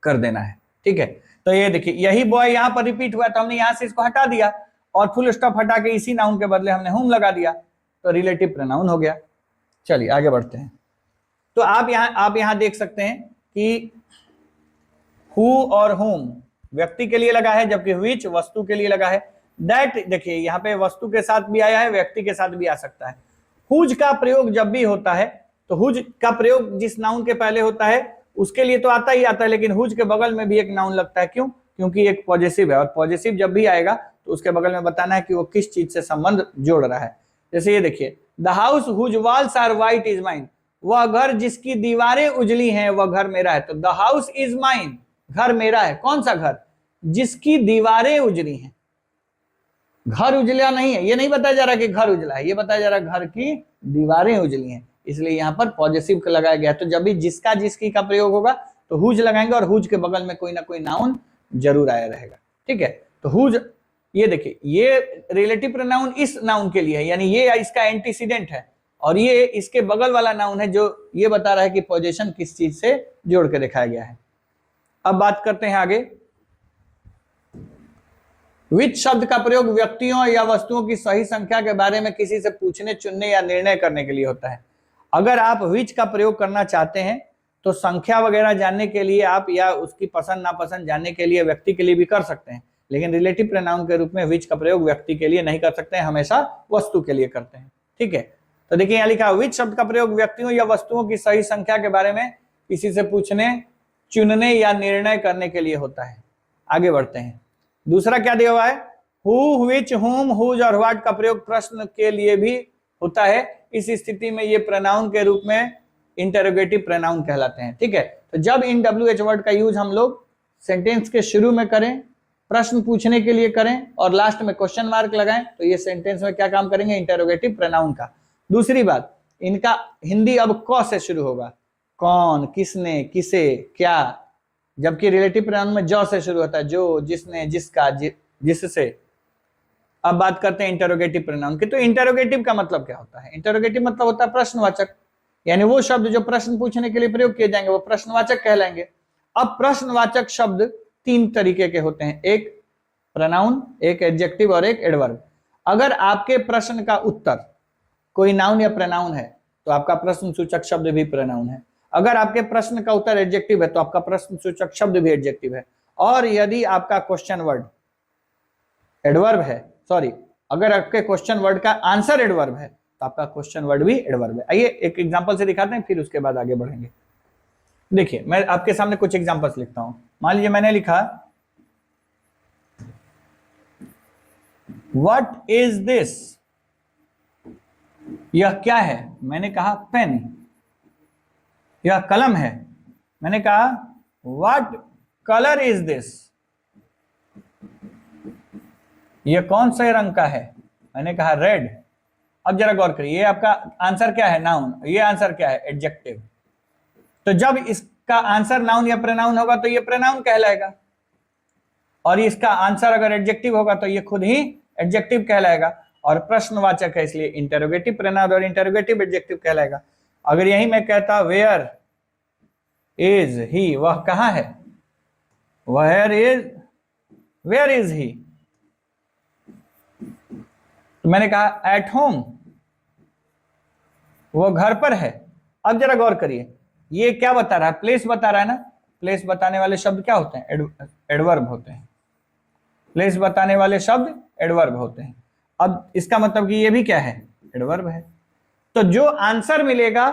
कर देना है। ठीक है, तो ये देखिए यही बॉय यहां पर रिपीट हुआ, तो हमने यहां से इसको हटा दिया और फुल स्टॉप हटा के इसी नाउन के बदले हमने होम लगा दिया, तो रिलेटिव प्रोनाउन हो गया। चलिए आगे बढ़ते हैं। तो आप यहां देख सकते हैं कि हु और होम व्यक्ति के लिए लगा है, जबकि व्हिच वस्तु के लिए लगा है। दैट देखिए यहाँ पे वस्तु के साथ भी आया है, व्यक्ति के साथ भी आ सकता है। हुज का प्रयोग जब भी होता है, तो हुज का प्रयोग जिस नाउन के पहले होता है उसके लिए तो आता ही आता है, लेकिन हुज के बगल में भी एक नाउन लगता है। क्यों? क्योंकि एक पॉजेसिव है, और पॉजेसिव जब भी आएगा तो उसके बगल में बताना है कि वो किस चीज से संबंध जोड़ रहा है। जैसे ये देखिए, the house whose walls are white is mine, वह घर जिसकी दीवारें उजली हैं वह घर मेरा है। तो द हाउस इज माइन, घर मेरा है। कौन सा घर? जिसकी दीवारें उजली हैं। घर उजला नहीं है, ये नहीं बताया जा रहा कि घर उजला है, ये बताया जा रहा है घर की दीवारें उजली हैं, इसलिए यहां पर पॉजेसिव लगाया गया। तो जब भी जिसका जिसकी का प्रयोग होगा तो हुज लगाएंगे, और हुज के बगल में कोई ना कोई नाउन जरूर आया रहेगा। ठीक है, तो हुज, ये देखिए ये रिलेटिव प्रोनाउन इस नाउन के लिए है, यानी ये इसका एंटीसीडेंट है, और ये इसके बगल वाला नाउन है जो ये बता रहा है कि पोजीशन किस चीज से जोड़ के दिखाया गया है। अब बात करते हैं आगे। विच शब्द का प्रयोग व्यक्तियों या वस्तुओं की सही संख्या के बारे में किसी से पूछने, चुनने या निर्णय करने के लिए होता है। अगर आप विच का प्रयोग करना चाहते हैं तो संख्या वगैरह जानने के लिए आप, या उसकी पसंद नापसंद जानने के लिए व्यक्ति के लिए भी कर सकते हैं, लेकिन रिलेटिव प्रोनाउन के रूप में विच का प्रयोग व्यक्ति के लिए नहीं कर सकते हैं, हमेशा वस्तु के लिए करते हैं। ठीक है, तो देखिए यहां लिखा, विच शब्द का प्रयोग व्यक्तियों या वस्तुओं की सही संख्या के बारे में किसी से पूछने, चुनने या निर्णय करने के लिए होता है। आगे बढ़ते हैं। दूसरा क्या दिया हुआ है, हु, व्हिच, हुम, हुज और व्हाट का प्रयोग प्रश्न के लिए भी होता है। इस स्थिति में ये प्रोनाउन के रूप में इंटरोगेटिव प्रोनाउन कहलाते हैं। ठीक है, तो जब इन WH वर्ड का यूज हम लोग सेंटेंस के शुरू में करें, प्रश्न पूछने के लिए करें, और लास्ट में क्वेश्चन मार्क लगाएं, तो ये सेंटेंस में क्या काम करेंगे, इंटरोगेटिव प्रोनाउन का। दूसरी बात, इनका हिंदी अब क से शुरू होगा, कौन, किसने, किसे, क्या, जबकि रिलेटिव प्रोनाउन में ज से शुरू होता है, जो, जिसने, जिसका, जिससे। अब बात करते हैं इंटरोगेटिव प्रोनाउन की। तो इंटरोगेटिव का मतलब क्या होता है? इंटरोगेटिव मतलब होता है प्रश्नवाचक, यानी वो शब्द जो प्रश्न पूछने के लिए प्रयोग किए जाएंगे वो प्रश्नवाचक कहलाएंगे। अब प्रश्नवाचक शब्द तीन तरीके के होते हैं, एक प्रोनाउन, एक एडजेक्टिव और एक एडवर्ब। अगर आपके प्रश्न का उत्तर कोई नाउन या प्रोनाउन है तो आपका प्रश्न सूचक शब्द भी प्रोनाउन है। अगर आपके प्रश्न का उत्तर एडजेक्टिव है तो आपका प्रश्न सूचक शब्द भी एडजेक्टिव है। और यदि आपका क्वेश्चन वर्ड एडवर्ब है, सॉरी, अगर आपके क्वेश्चन वर्ड का आंसर एडवर्ब है तो आपका क्वेश्चन वर्ड भी एडवर्ब है। आइए एक एग्जांपल से दिखाते हैं, फिर उसके बाद आगे बढ़ेंगे। देखिए मैं आपके सामने कुछ एग्जांपल्स लिखता हूं। मान लीजिए मैंने लिखा, व्हाट इज दिस, यह क्या है? मैंने कहा पेन, यह कलम है। मैंने कहा व्हाट कलर इज दिस, यह कौन से रंग का है? मैंने कहा रेड। अब जरा गौर करिए, ये आपका आंसर क्या है, नाउन, ये आंसर क्या है, एडजेक्टिव। तो जब इसका आंसर नाउन या प्रोनाउन होगा तो ये प्रोनाउन कहलाएगा, और इसका आंसर अगर एडजेक्टिव होगा तो ये खुद ही एडजेक्टिव कहलाएगा, और प्रश्नवाचक है इसलिए इंटरोगेटिव प्रोनाउन और इंटरोगेटिव एडजेक्टिव कहलाएगा। अगर यही मैं कहता वेयर इज ही, वह कहां है, वेयर इज ही, तो मैंने कहा एट होम, वो घर पर है। अब जरा गौर करिए, ये क्या बता रहा है? प्लेस बता रहा है ना। प्लेस बताने वाले शब्द क्या होते हैं? एडवर्ब होते हैं। प्लेस बताने वाले शब्द एडवर्ब होते हैं। अब इसका मतलब कि ये भी क्या है? एडवर्ब है। तो जो आंसर मिलेगा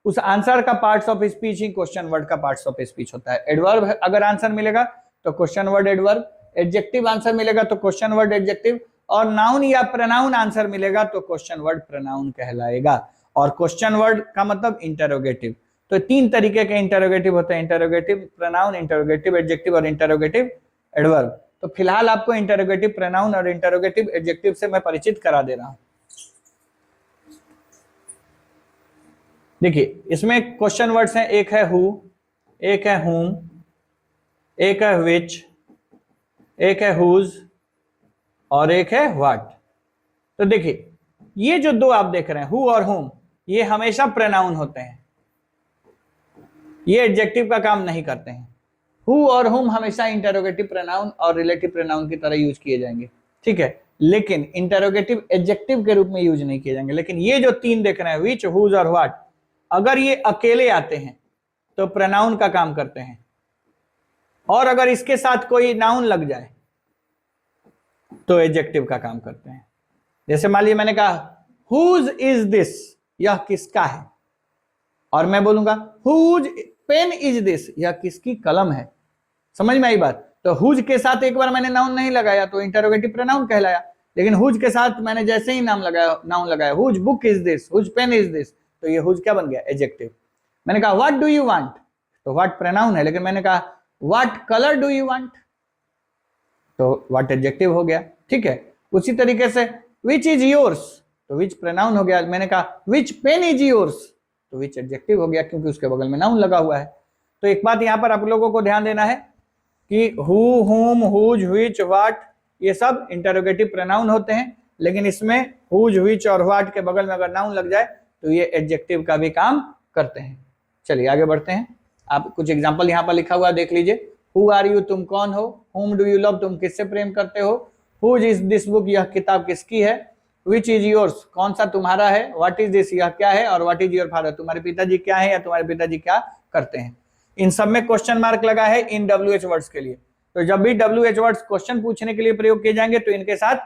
उस आंसर का parts of speech he question word का पार्ट्स ऑफ स्पीच होता है। एडवर्ब अगर आंसर मिलेगा तो question word adverb, adjective answer मिलेगा तो क्वेश्चन वर्ड एडजेक्टिव, और नाउन या प्रोनाउन आंसर मिलेगा तो क्वेश्चन वर्ड प्रोनाउन कहलाएगा। और क्वेश्चन वर्ड का मतलब इंटरोगेटिव। तो तीन तरीके के इंटरोगेटिव होते हैं, इंटरोगेटिव प्रोनाउन, इंटरोगेटिव एडजेक्टिव और इंटरोगेटिव एडवर्ब। तो फिलहाल आपको इंटरोगेटिव प्रोनाउन और इंटरोगेटिव एडजेक्टिव से मैं परिचित करा दे रहा हूं। देखिए इसमें क्वेश्चन वर्ड्स हैं, एक है हु, एक है whom, एक है which, एक है whose और एक है what। तो देखिए ये जो दो आप देख रहे हैं who और whom, ये हमेशा प्रोनाउन होते हैं, ये एडजेक्टिव का काम नहीं करते हैं। who और whom हमेशा इंटरोगेटिव प्रोनाउन और रिलेटिव प्रोनाउन की तरह यूज किए जाएंगे, ठीक है, लेकिन इंटरोगेटिव एडजेक्टिव के रूप में यूज नहीं किए जाएंगे। लेकिन ये जो तीन देख रहे हैं which, whose और what, अगर ये अकेले आते हैं तो प्रोनाउन का काम करते हैं, और अगर इसके साथ कोई नाउन लग जाए तो एडजेक्टिव का काम करते हैं। जैसे मान लीजिए मैंने कहा हुज इज दिस, यह किसका है, और मैं बोलूंगा हुज पेन इज दिस, यह किसकी कलम है। समझ में आई बात? तो हुज के साथ एक बार मैंने नाउन नहीं लगाया तो इंटरोगेटिव प्रोनाउन कहलाया, लेकिन हुज के साथ मैंने जैसे ही नाउन लगाया whose book is this, whose pen is this, तो ये हुज क्या बन गया? एडजेक्टिव। मैंने कहा व्हाट डू यू वांट, तो व्हाट प्रोनाउन है, लेकिन मैंने कहा what colour do you want, तो व्हाट एडजेक्टिव हो गया, ठीक है। उसी तरीके से विच इज योर्स, तो विच प्रोनाउन हो गया। मैंने कहा विच पेन इज योर्स, तो विच एडजेक्टिव हो गया क्योंकि उसके बगल में नाउन लगा हुआ है। तो एक बात यहां पर आप लोगों को ध्यान देना है कि हु, हुम, हुज, व्हिच, व्हाट, ये सब इंटरोगेटिव प्रोनाउन होते हैं, लेकिन इसमें हुज, व्हिच और व्हाट के बगल में अगर नाउन लग जाए तो ये एडजेक्टिव का भी काम करते हैं। चलिए आगे बढ़ते हैं। आप कुछ एग्जांपल यहाँ पर लिखा हुआ देख लीजिए। हु आर यू, तुम कौन हो। हुम डू यू लव, तुम किससे प्रेम करते हो। हुज इज दिस बुक, यह किताब किसकी है। विच इज योर्स, कौन सा तुम्हारा है। व्हाट इज दिस, यह क्या है। और व्हाट इज योर फादर, तुम्हारे पिताजी क्या है या तुम्हारे पिताजी क्या करते हैं। इन सब में क्वेश्चन मार्क लगा है इन WH वर्ड्स के लिए। तो जब भी WH वर्ड्स क्वेश्चन पूछने के लिए प्रयोग किए जाएंगे तो इनके साथ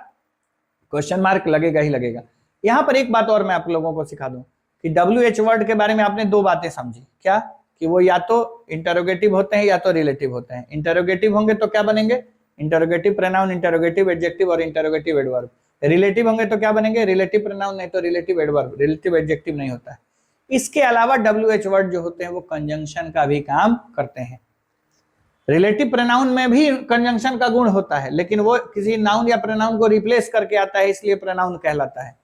क्वेश्चन मार्क लगेगा ही लगेगा। यहां पर एक बात और मैं आप लोगों को सिखा दूं कि WH वर्ड के बारे में आपने दो बातें समझी, क्या कि वो या तो इंटरोगेटिव होते हैं या तो रिलेटिव होते हैं। इंटरोगेटिव होंगे तो क्या बनेंगे? इंटरोगेटिव प्रोनाउन, इंटरोगेटिव एडजेक्टिव और इंटरोगेटिव एडवर्ब। रिलेटिव होंगे तो क्या बनेंगे? रिलेटिव प्रोनाउन नहीं तो रिलेटिव एडवर्ब, रिलेटिव एडजेक्टिव नहीं होता है। इसके अलावा WH वर्ड जो होते हैं वो कंजंक्शन का भी काम करते हैं। रिलेटिव प्रोनाउन में भी कंजंक्शन का गुण होता है, लेकिन वो किसी नाउन या प्रोनाउन को रिप्लेस करके आता है, इसलिए प्रोनाउन कहलाता है।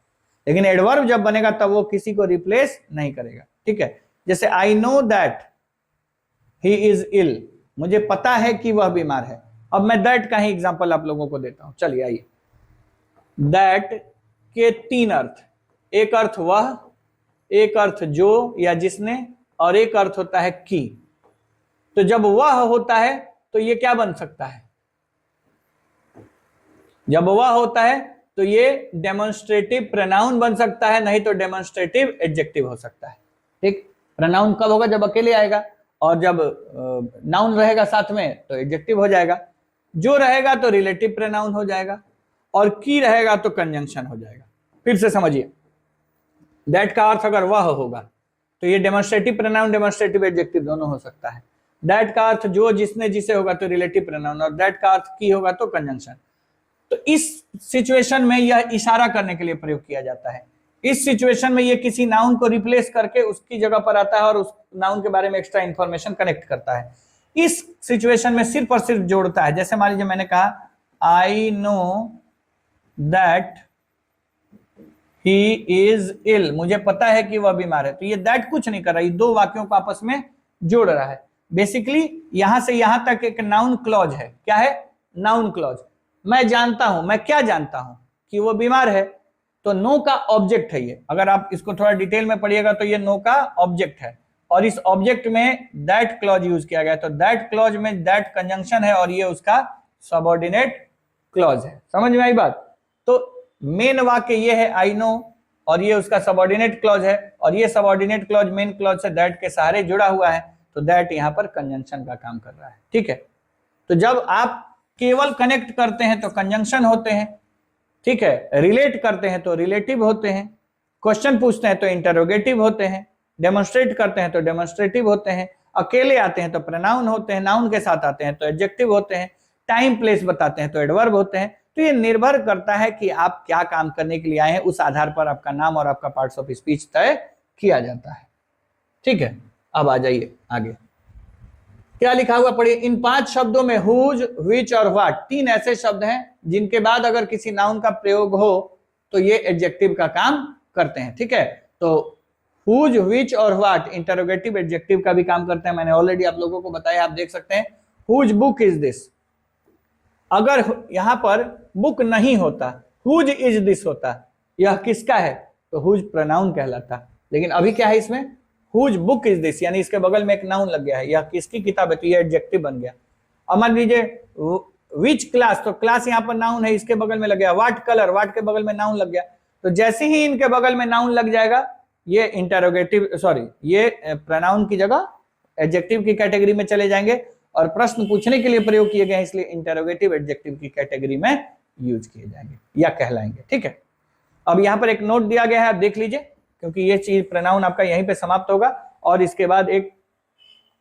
लेकिन एडवर्ब जब बनेगा तब वो किसी को रिप्लेस नहीं करेगा, ठीक है। जैसे I know that he is ill, मुझे पता है कि वह बीमार है। अब मैं दैट का ही एग्जांपल आप लोगों को देता हूं, चलिए आइए। दैट के तीन अर्थ, एक अर्थ वह, एक अर्थ जो या जिसने, और एक अर्थ होता है कि। तो जब वह होता है तो ये क्या बन सकता है? जब वह होता है तो ये डेमोन्स्ट्रेटिव प्रोनाउन बन सकता है, नहीं तो डेमोन्स्ट्रेटिव एडजेक्टिव हो सकता है, ठीक। प्रोनाउन कब होगा? जब अकेले आएगा, और जब नाउन रहेगा साथ में तो एडजेक्टिव हो जाएगा। जो रहेगा तो रिलेटिव प्रोनाउन हो जाएगा, और की रहेगा तो कंजंक्शन हो जाएगा। फिर से समझिए, दैट का अर्थ अगर वह होगा तो ये डेमोन्स्ट्रेटिव प्रोनाउन, डेमोन्स्ट्रेटिव एडजेक्टिव दोनों हो सकता है। दैट का अर्थ जो, जिसने, जिसे होगा तो रिलेटिव प्रोनाउन, और दैट का अर्थ की होगा तो कंजंक्शन। तो इस सिचुएशन में यह इशारा करने के लिए प्रयोग किया जाता है। इस सिचुएशन में यह किसी नाउन को रिप्लेस करके उसकी जगह पर आता है और उस नाउन के बारे में एक्स्ट्रा इंफॉर्मेशन कनेक्ट करता है। इस सिचुएशन में सिर्फ और सिर्फ जोड़ता है। जैसे मान लीजिए मैंने कहा I know that he is ill, मुझे पता है कि वह बीमार है। तो ये दैट कुछ नहीं कर रहा, ये दो वाक्यों को आपस में जोड़ रहा है। बेसिकली यहां से यहां तक एक नाउन क्लॉज है। क्या है? Noun clause. मैं जानता हूं, मैं क्या जानता हूं कि वो बीमार है, तो नो का ऑब्जेक्ट है ये। अगर आप इसको थोड़ा डिटेल में पढ़िएगा तो ये नो का ऑब्जेक्ट है, और इस ऑब्जेक्ट में दैट क्लॉज यूज किया गया। तो दैट क्लॉज में दैट कंजंक्शन है और ये उसका सबऑर्डिनेट क्लॉज है। समझ में आई बात? तो मेन वाक्य ये है आई नो, और ये उसका सबऑर्डिनेट क्लॉज है, और ये subordinate clause main clause say that के सहारे जुड़ा हुआ है, तो दैट यहाँ पर कंजंक्शन का काम कर रहा है। ठीक है, तो जब आप केवल कनेक्ट करते हैं तो कंजंक्शन होते हैं, ठीक है, रिलेट करते हैं तो रिलेटिव होते हैं, क्वेश्चन पूछते हैं तो इंटरोगेटिव होते हैं, डेमोन्स्ट्रेट करते हैं तो डेमोन्स्ट्रेटिव होते हैं, अकेले आते हैं तो प्रोनाउन होते हैं, नाउन के साथ आते हैं तो एडजेक्टिव होते हैं, टाइम प्लेस बताते हैं तो एडवर्ब होते हैं। तो ये निर्भर करता है कि आप क्या काम करने के लिए आए हैं, उस आधार पर आपका नाम और आपका पार्ट्स ऑफ स्पीच तय किया जाता है। ठीक है, अब आ जाइए आगे, क्या लिखा हुआ पढ़िए। इन 5 शब्दों में हुज, व्हिच और व्हाट 3 ऐसे शब्द हैं जिनके बाद अगर किसी नाउन का प्रयोग हो तो ये एडजेक्टिव का काम करते हैं। ठीक है, तो हुज, व्हिच और व्हाट इंटरोगेटिव एडजेक्टिव का भी काम करते हैं। मैंने ऑलरेडी आप लोगों को बताया, आप देख सकते हैं। हुज बुक इज दिस, अगर यहां पर बुक नहीं होता, हुज इज दिस होता, यह किसका है, तो हुज प्रोनाउन कहलाता। लेकिन अभी क्या है इसमें, हुज बुक इज दिस, यानी इसके बगल में एक नाउन लग गया है, यह किसकी किताब है, तो यह एडजेक्टिव बन गया। अब मान लीजिए विच क्लास, तो क्लास यहाँ पर नाउन है, इसके बगल में लग गया। व्हाट कलर, व्हाट के बगल में नाउन लग गया। तो जैसे ही इनके बगल में नाउन लग जाएगा, ये इंटरोगेटिव ये प्रोनाउन की जगह एडजेक्टिव की कैटेगरी में चले जाएंगे और प्रश्न पूछने के लिए प्रयोग किए गए हैं, इसलिए इंटरोगेटिव एडजेक्टिव की कैटेगरी में यूज किए जाएंगे या कहलाएंगे। ठीक है, अब यहाँ पर एक नोट दिया गया है, आप देख लीजिए, क्योंकि ये चीज प्रोनाउन आपका यहीं पे समाप्त होगा और इसके बाद एक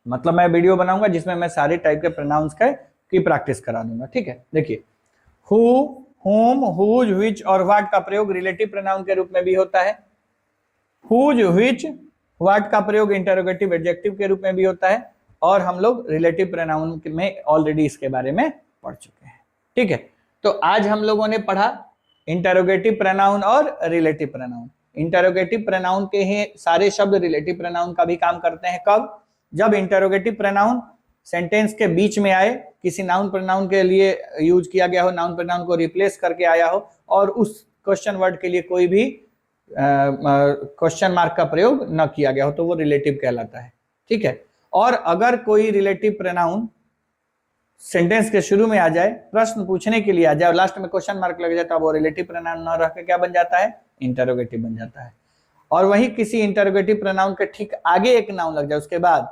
मतलब मैं वीडियो बनाऊंगा जिसमें मैं सारे टाइप के प्रोनाउंस की प्रैक्टिस करा दूंगा। ठीक है, देखिए, हु, हुम, हुज, व्हिच और व्हाट का प्रयोग रिलेटिव प्रोनाउन के रूप में भी होता है। हुज, व्हिच, व्हाट का प्रयोग इंटरोगेटिव एडजेक्टिव के रूप में भी होता है और हम लोग रिलेटिव प्रोनाउन में ऑलरेडी इसके बारे में पढ़ चुके हैं। ठीक है, तो आज हम लोगों ने पढ़ा इंटरोगेटिव प्रोनाउन और रिलेटिव प्रोनाउन। इंटरोगेटिव प्रोनाउन के ही सारे शब्द रिलेटिव प्रोनाउन का भी काम करते हैं। कब, जब इंटरोगेटिव प्रोनाउन सेंटेंस के बीच में आए, किसी नाउन प्रोनाउन के लिए यूज किया गया हो, नाउन प्रोनाउन को रिप्लेस करके आया हो और उस क्वेश्चन वर्ड के लिए कोई भी क्वेश्चन मार्क का प्रयोग न किया गया हो, तो वो रिलेटिव कहलाता है। ठीक है, और अगर कोई रिलेटिव प्रोनाउन सेंटेंस के शुरू में आ जाए, प्रश्न पूछने के लिए आ जाए और लास्ट में क्वेश्चन मार्क लग जाए, तो वो रिलेटिव प्रोनाउन न रह के क्या बन जाता है, इंटरोगेटिव बन जाता है। और वही किसी इंटरोगेटिव प्रोनाउन के ठीक आगे एक नाउन लग जाए उसके बाद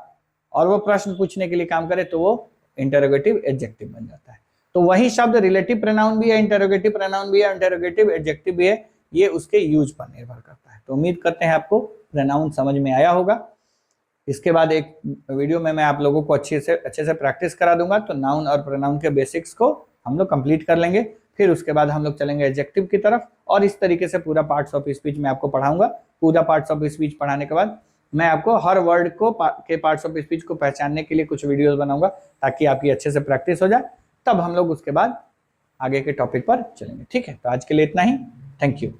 और वो प्रश्न पूछने के लिए काम करे, तो वो इंटरोगेटिव एडजेक्टिव बन जाता है। तो वही शब्द रिलेटिव प्रोनाउन भी है, इंटरोगेटिव प्रोनाउन भी है, इंटरोगेटिव एडजेक्टिव भी है, ये उसके यूज पर निर्भर करता है। तो उम्मीद करते हैं आपको प्रोनाउन समझ में आया होगा। इसके बाद एक वीडियो में मैं आप लोगों को अच्छे से प्रैक्टिस करा दूंगा, तो नाउन और प्रोनाउन के बेसिक्स को हम लोग कंप्लीट कर लेंगे। फिर उसके बाद हम लोग चलेंगे एडजेक्टिव की तरफ और इस तरीके से पूरा पार्ट्स ऑफ स्पीच में आपको पढ़ाऊंगा। पूरा पार्ट्स ऑफ स्पीच पढ़ाने के बाद मैं आपको हर वर्ड के पार्ट्स ऑफ स्पीच को पहचानने के लिए कुछ वीडियोस बनाऊंगा ताकि आपकी अच्छे से प्रैक्टिस हो जाए। तब हम लोग उसके बाद आगे के टॉपिक पर चलेंगे। ठीक है, तो आज के लिए इतना ही। Thank you.